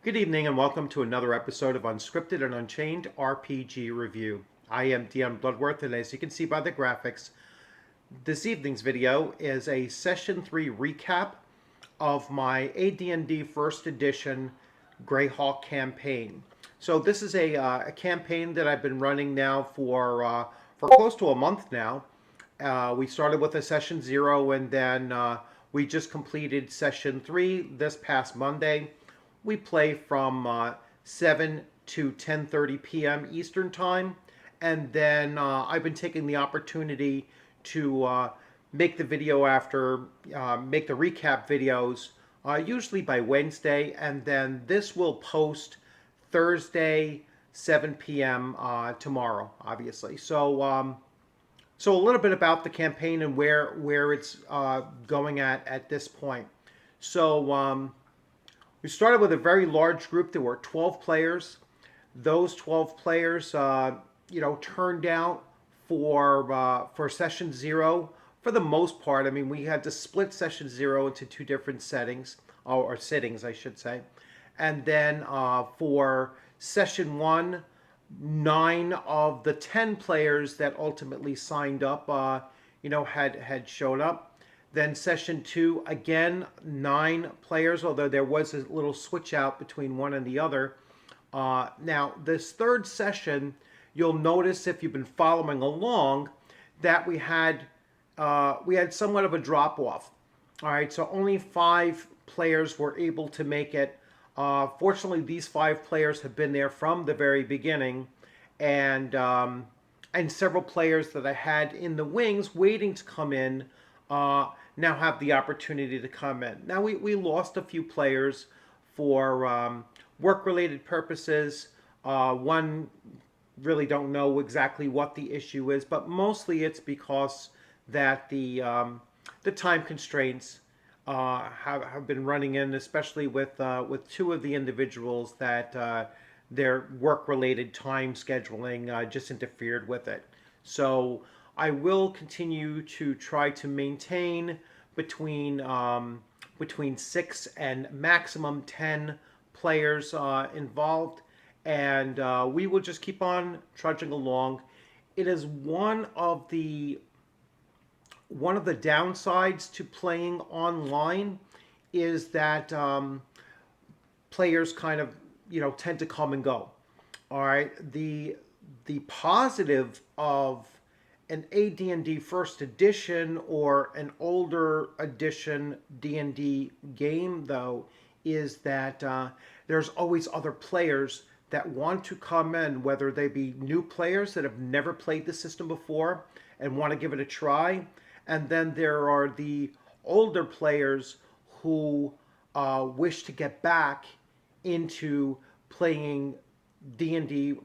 Good evening and welcome to another episode of Unscripted and Unchained RPG Review. I am DM Bluddworth, and as you can see by the graphics, this evening's video is a Session 3 recap of my AD&D First Edition Greyhawk campaign. So this is a campaign that I've been running now for close to a month now. We started with a Session 0 and then we just completed Session 3 this past Monday. We play from 7 to 10:30 p.m. Eastern Time, and then I've been taking the opportunity to make the video make the recap videos usually by Wednesday, and then this will post Thursday 7 p.m. Tomorrow, obviously. So a little bit about the campaign and where it's going at this point. So we started with a very large group. There were 12 players. Those 12 players, turned out for Session 0 for the most part. I mean, we had to split Session 0 into two different settings, or sittings, I should say. And then for Session 1, 9 of the 10 players that ultimately signed up, had shown up. Then Session 2, again, 9 players, although there was a little switch out between one and the other. Now, this third session, you'll notice if you've been following along that we had somewhat of a drop-off. All right, so only 5 players were able to make it. Fortunately, these 5 players have been there from the very beginning, and several players that I had in the wings waiting to come in now have the opportunity to come in. Now, we lost a few players for work-related purposes. One really don't know exactly what the issue is, but mostly it's because that the time constraints have been running in, especially with 2 of the individuals that their work-related time scheduling just interfered with it. So I will continue to try to maintain between 6 and maximum 10 players involved, and we will just keep on trudging along. It is one of the downsides to playing online is that players kind of tend to come and go. All right, the positive of an AD&D First Edition or an older edition D&D game, though, is that there's always other players that want to come in, whether they be new players that have never played the system before and want to give it a try, and then there are the older players who wish to get back into playing D&D,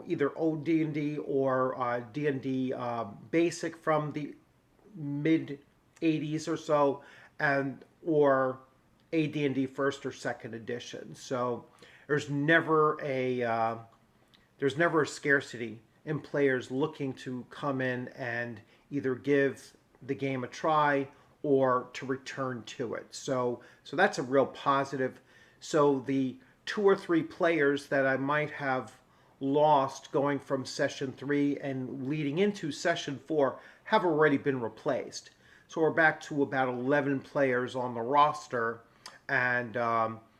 either old D&D or D&D basic from the mid 80s or so, or AD&D first or second edition. So there's never a scarcity in players looking to come in and either give the game a try or to return to it. So that's a real positive. So the 2 or 3 players that I might have lost going from Session 3 and leading into Session 4 have already been replaced. So we're back to about 11 players on the roster, and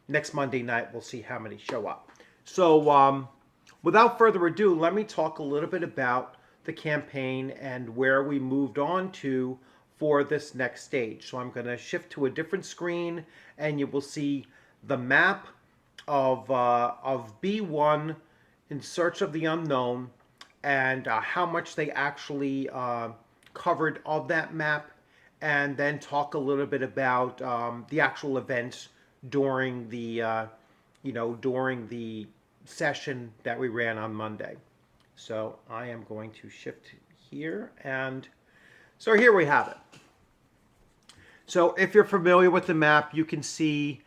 next Monday night we'll see how many show up. So without further ado, let me talk a little bit about the campaign and where we moved on to for this next stage. So I'm going to shift to a different screen, and you will see the map of B1 in Search of the Unknown, and how much they actually covered of that map, and then talk a little bit about the actual events during the session that we ran on Monday. So I am going to shift here, and so here we have it. So if you're familiar with the map, you can see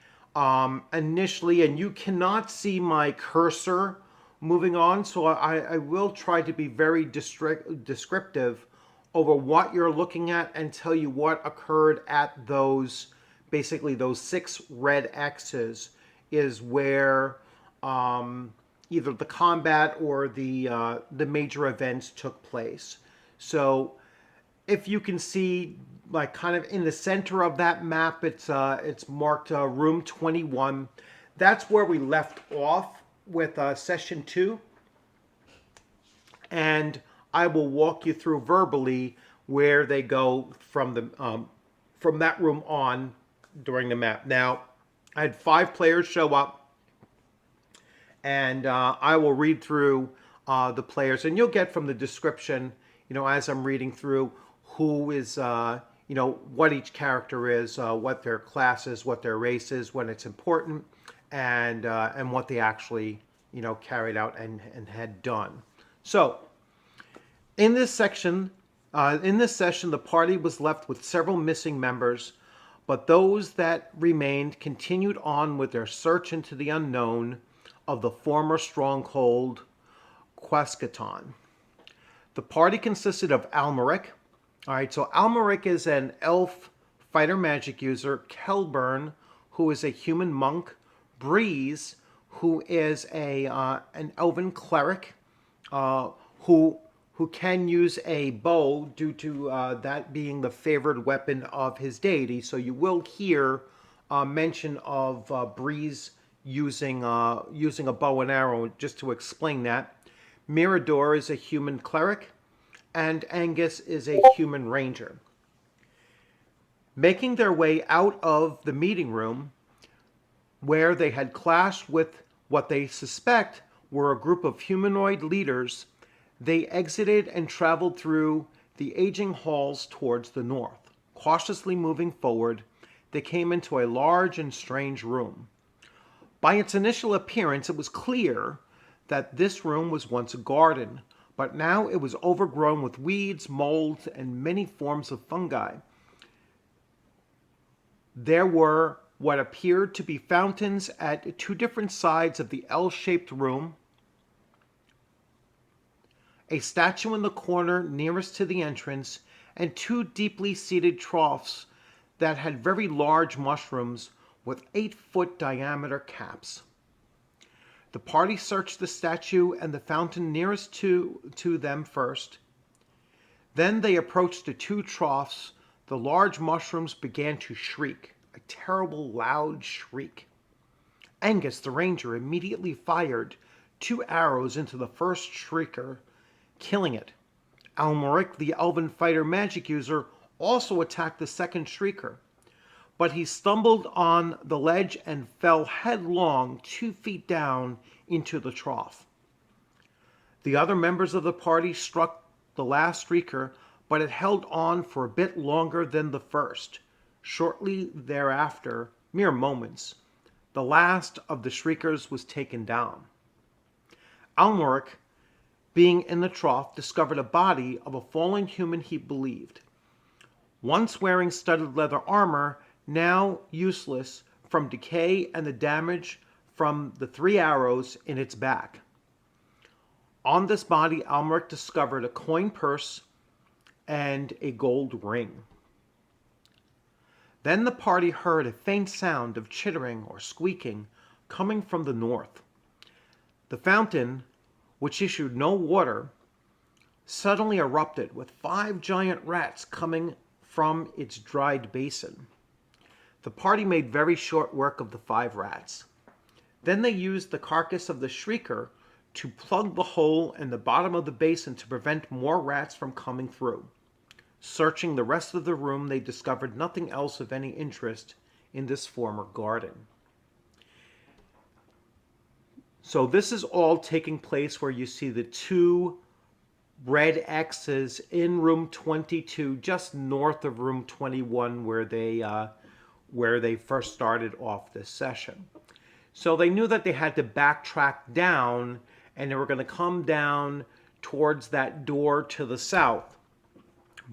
initially, and you cannot see my cursor moving on, so I will try to be very descriptive over what you're looking at and tell you what occurred at those 6 red X's is where either the combat or the major events took place. So if you can see, like, kind of in the center of that map, it's marked room 21. That's where we left off with session 2, and I will walk you through verbally where they go from that room on during the map. Now, I had 5 players show up, and I will read through the players, and you'll get from the description, as I'm reading through, who is, what each character is, what their class is, what their race is, when it's important, and what they actually, carried out and had done. So, in this session, the party was left with several missing members, but those that remained continued on with their search into the unknown of the former stronghold, Quescaton. The party consisted of Almeric. All right, so Almeric is an elf fighter magic user, Kelburn, who is a human monk, Breeze, who is an elven cleric, who can use a bow due to that being the favored weapon of his deity. So you will hear mention of Breeze using a bow and arrow, just to explain that. Mirador is a human cleric, and Angus is a human ranger. Making their way out of the meeting room, where they had clashed with what they suspect were a group of humanoid leaders, they exited and traveled through the aging halls towards the north. Cautiously moving forward, they came into a large and strange room. By its initial appearance, it was clear that this room was once a garden, but now it was overgrown with weeds, molds, and many forms of fungi. There were what appeared to be fountains at 2 different sides of the L-shaped room, a statue in the corner nearest to the entrance, and 2 deeply seated troughs that had very large mushrooms with 8-foot diameter caps. The party searched the statue and the fountain nearest to them first. Then they approached the 2 troughs. The large mushrooms began to shriek, a terrible loud shriek. Angus the ranger immediately fired 2 arrows into the first shrieker, killing it. Almeric the elven fighter magic user also attacked the second shrieker, but he stumbled on the ledge and fell headlong 2 feet down into the trough. The other members of the party struck the last shrieker, but it held on for a bit longer than the first. Shortly thereafter, mere moments, the last of the shriekers was taken down. Almeric, being in the trough, discovered a body of a fallen human he believed. Once wearing studded leather armor, now useless from decay and the damage from the 3 arrows in its back. On this body, Almeric discovered a coin purse and a gold ring. Then the party heard a faint sound of chittering or squeaking coming from the north. The fountain, which issued no water, suddenly erupted with 5 giant rats coming from its dried basin. The party made very short work of the 5 rats. Then they used the carcass of the shrieker to plug the hole in the bottom of the basin to prevent more rats from coming through. Searching the rest of the room, they discovered nothing else of any interest in this former garden. So this is all taking place where you see the 2 red X's in room 22, just north of room 21, where they first started off this session. So they knew that they had to backtrack down, and they were going to come down towards that door to the south.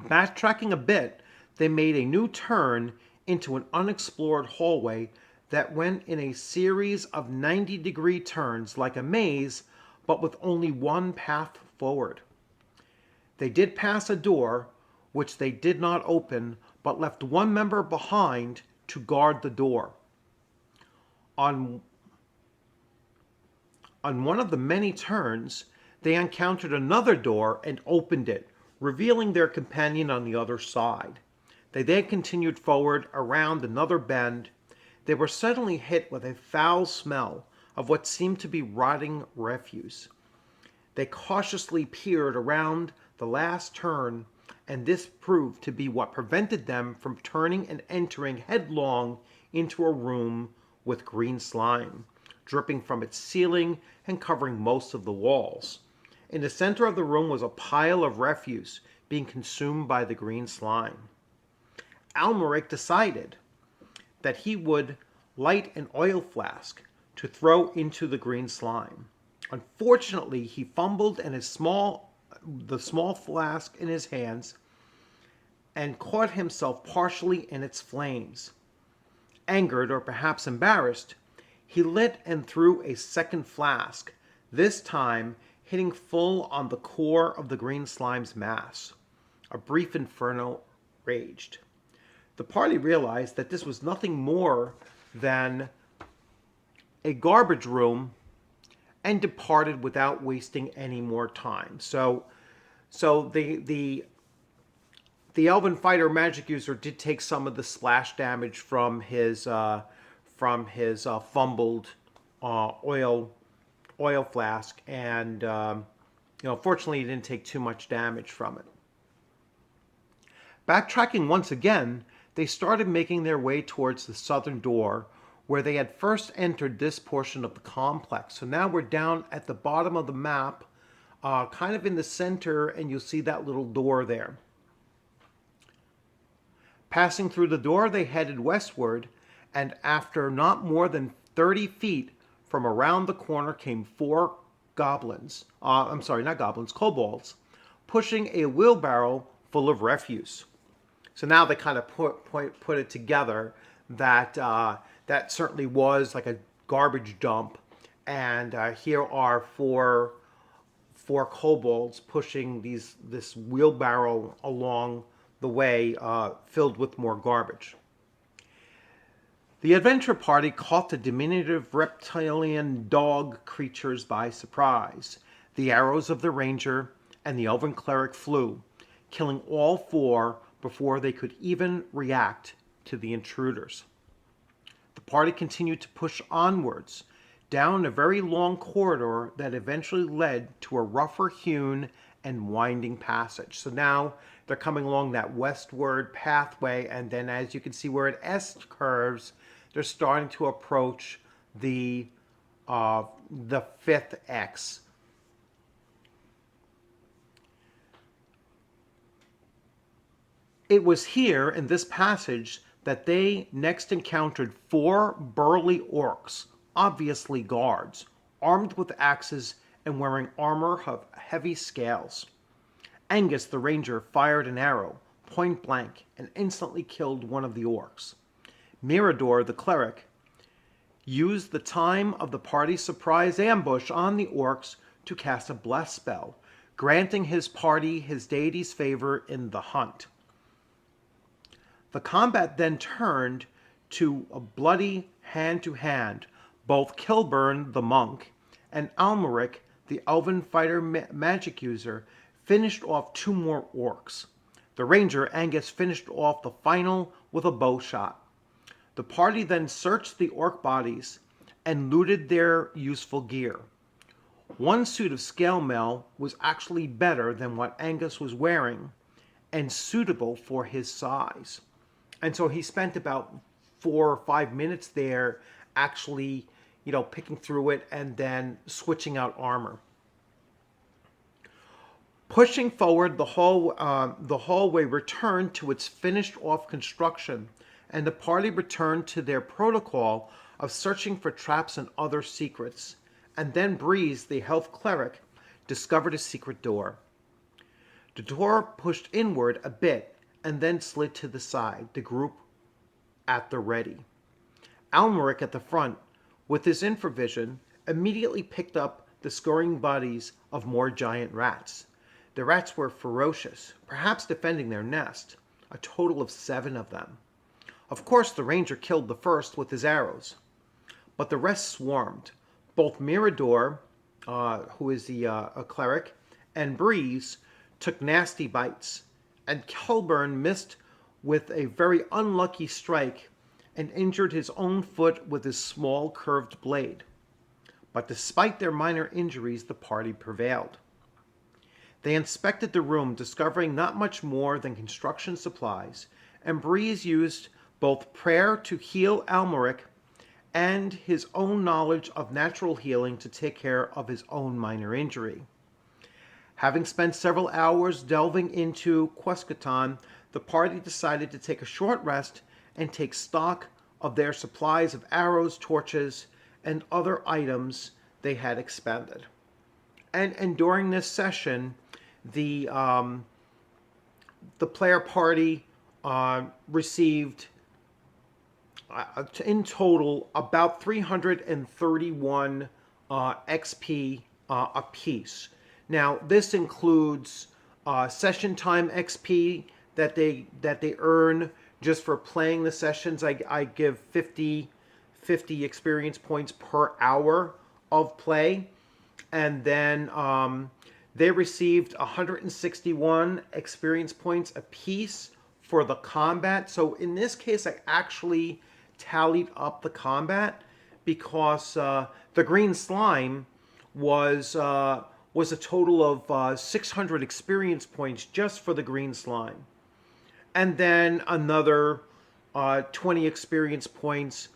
Backtracking a bit, they made a new turn into an unexplored hallway that went in a series of 90-degree turns like a maze, but with only one path forward. They did pass a door, which they did not open, but left 1 member behind to guard the door. On On one of the many turns, they encountered another door and opened it, revealing their companion on the other side. They then continued forward around another bend. They were suddenly hit with a foul smell of what seemed to be rotting refuse. They cautiously peered around the last turn, and this proved to be what prevented them from turning and entering headlong into a room with green slime, dripping from its ceiling and covering most of the walls. In the center of the room was a pile of refuse being consumed by the green slime. Almeric decided that he would light an oil flask to throw into the green slime. Unfortunately, he fumbled and the small flask in his hands and caught himself partially in its flames. Angered, or perhaps embarrassed, he lit and threw a second flask, this time hitting full on the core of the green slime's mass. A brief inferno raged. The party realized that this was nothing more than a garbage room and departed without wasting any more time. So the Elven Fighter magic user did take some of the splash damage from his fumbled oil flask, and fortunately he didn't take too much damage from it. Backtracking once again, they started making their way towards the southern door, where they had first entered this portion of the complex. So now we're down at the bottom of the map, kind of in the center, and you'll see that little door there. Passing through the door, they headed westward, and after not more than 30 feet from around the corner came 4 kobolds, pushing a wheelbarrow full of refuse. So now they kind of put it together that that certainly was like a garbage dump, and here are four kobolds pushing this wheelbarrow along the way, filled with more garbage. The adventure party caught the diminutive reptilian dog creatures by surprise. The arrows of the ranger and the elven cleric flew, killing all 4 before they could even react to the intruders. The party continued to push onwards, down a very long corridor that eventually led to a rougher hewn and winding passage. So now they're coming along that westward pathway, and then as you can see where it S-curves, they're starting to approach the 5th X. It was here in this passage that they next encountered 4 burly orcs, obviously guards, armed with axes and wearing armor of heavy scales. Angus the ranger fired an arrow, point blank, and instantly killed one of the orcs. Mirador the cleric used the time of the party's surprise ambush on the orcs to cast a bless spell, granting his party his deity's favor in the hunt. The combat then turned to a bloody hand-to-hand. Both Kilburn, the monk, and Almeric, the elven fighter magic user, finished off 2 more orcs. The ranger, Angus, finished off the final with a bow shot. The party then searched the orc bodies and looted their useful gear. One suit of scale mail was actually better than what Angus was wearing and suitable for his size. And so he spent about 4 or 5 minutes there actually, picking through it and then switching out armor. Pushing forward, the hallway returned to its finished off construction, and the party returned to their protocol of searching for traps and other secrets. And then Breeze, the health cleric, discovered a secret door. The door pushed inward a bit and then slid to the side, the group at the ready. Almeric at the front, with his infravision, immediately picked up the scurrying bodies of more giant rats. The rats were ferocious, perhaps defending their nest, a total of 7 of them. Of course, the ranger killed the first with his arrows, but the rest swarmed. Both Mirador who is the a cleric, and Breeze took nasty bites, and Kelburn missed with a very unlucky strike and injured his own foot with his small curved blade. But despite their minor injuries, the party prevailed. They inspected the room, discovering not much more than construction supplies, and Breeze used both prayer to heal Almeric and his own knowledge of natural healing to take care of his own minor injury. Having spent several hours delving into Quescaton, the party decided to take a short rest and take stock of their supplies of arrows, torches, and other items they had expended. And during this session, the the player party received in total about 331 XP apiece. Now this includes session time XP that they earn just for playing the sessions. I give 50 experience points per hour of play, and then they received 161 experience points apiece for the combat. So in this case, I actually tallied up the combat because the green slime was a total of 600 experience points just for the green slime, and then another 20 experience points,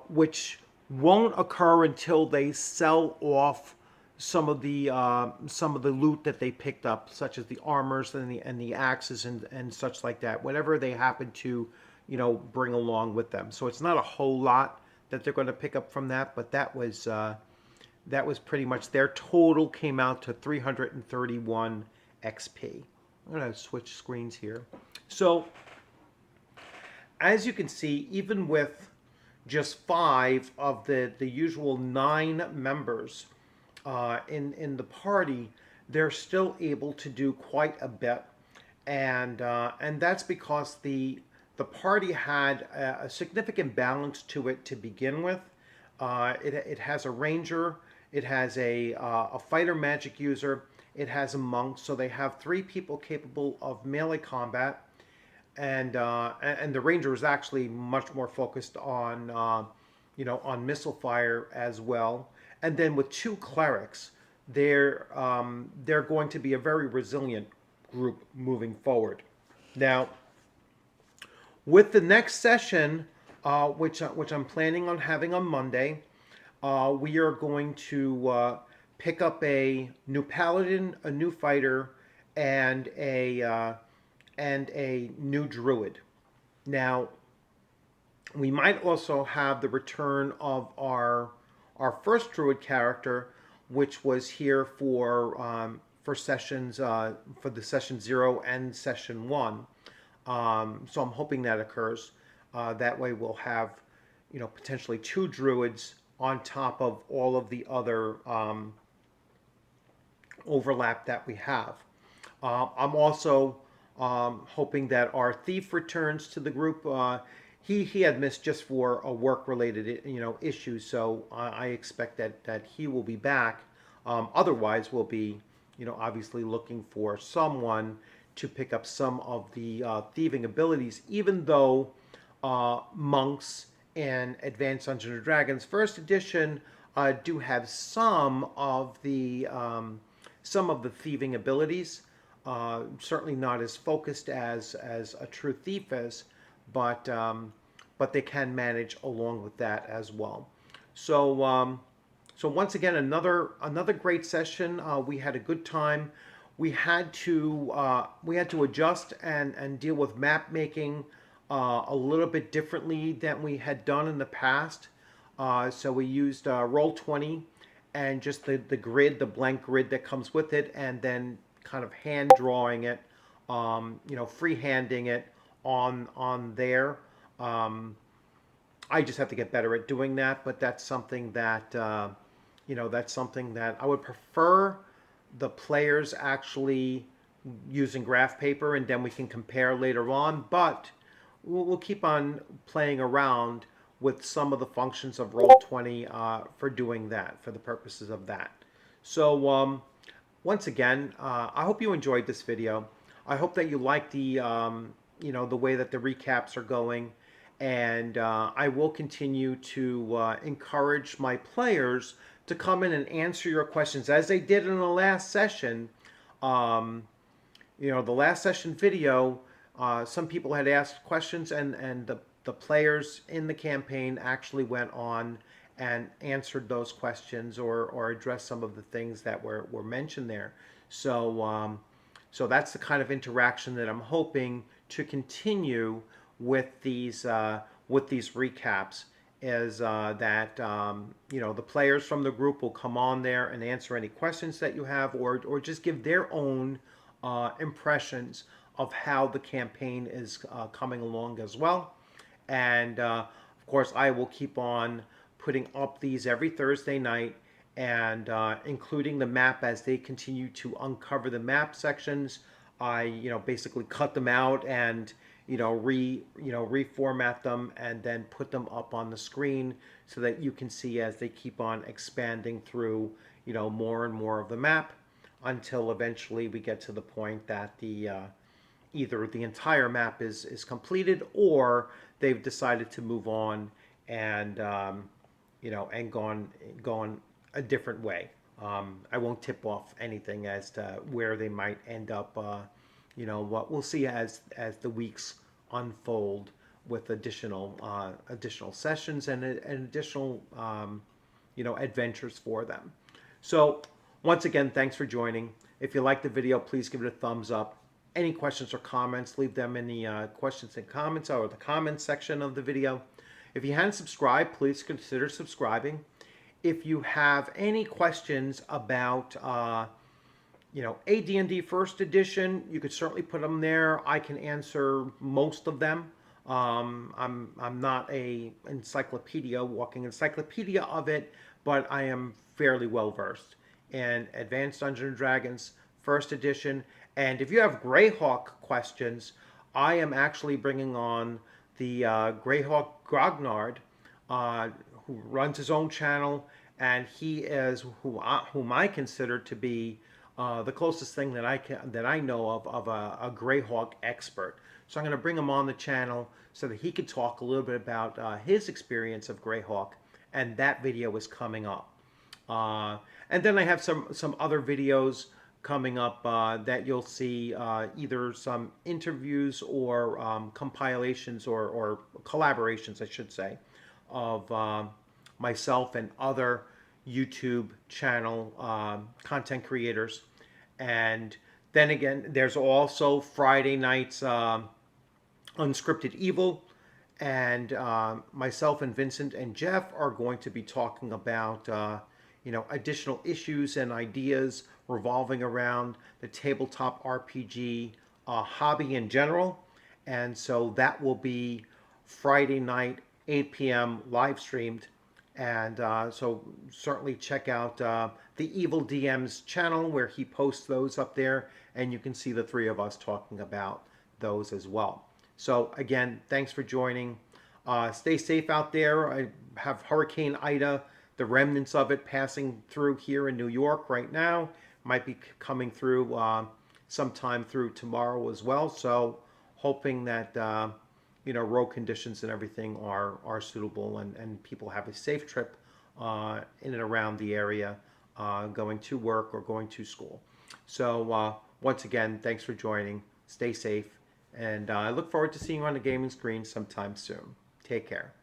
which won't occur until they sell off some of the loot that they picked up, such as the armors and the axes and such like that. Whatever they happen to, bring along with them. So it's not a whole lot that they're going to pick up from that, but that was pretty much their total came out to 331 XP. I'm going to switch screens here. So as you can see, even with just 5 of the usual 9 members in the party, they're still able to do quite a bit, and that's because the party had a significant balance to it to begin with. It has a ranger, it has a fighter magic user, it has a monk, so they have 3 people capable of melee combat, and the ranger is actually much more focused on on missile fire as well. And then with 2 clerics, they're going to be a very resilient group moving forward. Now, with the next session, which I'm planning on having on Monday, we are going to pick up a new paladin, a new fighter, and a new druid. Now, we might also have the return of our first druid character, which was here for sessions for the session 0 and session 1. So I'm hoping that occurs. That way we'll have potentially 2 druids on top of all of the other overlap that we have. I'm also hoping that our thief returns to the group. He had missed just for a work-related issues, so I expect that he will be back. Otherwise, we'll be obviously looking for someone to pick up some of the thieving abilities. Even though monks in Advanced Dungeons and Dragons First Edition do have some of the thieving abilities. Certainly not as focused as a true thief is, but they can manage along with that as well. So once again, another great session. We had a good time. We had to adjust and deal with map making a little bit differently than we had done in the past. So we used Roll20 and just the grid, the blank grid that comes with it, and then kind of hand drawing it, freehanding it on there. I just have to get better at doing that, but that's something that that's something that I would prefer the players actually using graph paper, and then we can compare later on. But we'll keep on playing around with some of the functions of Roll20 for doing that, for the purposes of that. So once again, I hope you enjoyed this video. I hope that you like the the way that the recaps are going, and I will continue to encourage my players to come in and answer your questions as they did in the last session. Um, the last session video, some people had asked questions, and the players in the campaign actually went on and answered those questions or addressed some of the things that were mentioned there. So that's the kind of interaction that I'm hoping to continue with these recaps. Is that the players from the group will come on there and answer any questions that you have, or just give their own impressions of how the campaign is coming along as well. And of course, I will keep on putting up these every Thursday night, and including the map as they continue to uncover the map sections. I basically cut them out and reformat them and then put them up on the screen so that you can see as they keep on expanding through more and more of the map, until eventually we get to the point that the either the entire map is completed, or they've decided to move on and and gone a different way. I won't tip off anything as to where they might end up. What we'll see as the weeks unfold with additional sessions and additional adventures for them. So once again, thanks for joining. If you like the video, please give it a thumbs up. Any questions or comments, leave them in the questions and comments or the comments section of the video. If you hadn't subscribed, please consider subscribing. If you have any questions about AD&D First Edition, you could certainly put them there. I can answer most of them. I'm not a walking encyclopedia of it, but I am fairly well versed in Advanced Dungeons and Dragons First Edition. And if you have Greyhawk questions, I am actually bringing on the Greyhawk Grognard, who runs his own channel, and he is whom I consider to be the closest thing that I know of a Greyhawk expert. So I'm going to bring him on the channel so that he could talk a little bit about his experience of Greyhawk, and that video is coming up. And then I have some other videos coming up that you'll see, either some interviews or compilations or collaborations, I should say, of myself and other YouTube channel content creators. And then again, there's also Friday nights Unscripted Evil, and myself and Vincent and Jeff are going to be talking about additional issues and ideas revolving around the tabletop RPG hobby in general. And so that will be Friday night, 8 p.m. live streamed. And so certainly check out the Evil DM's channel, where he posts those up there, and you can see the three of us talking about those as well. So again, thanks for joining. Stay safe out there. I have Hurricane Ida, the remnants of it, passing through here in New York right now. Might be coming through sometime through tomorrow as well. So hoping that road conditions and everything are suitable, and people have a safe trip in and around the area, going to work or going to school. So once again, thanks for joining. Stay safe, and I look forward to seeing you on the gaming screen sometime soon. Take care.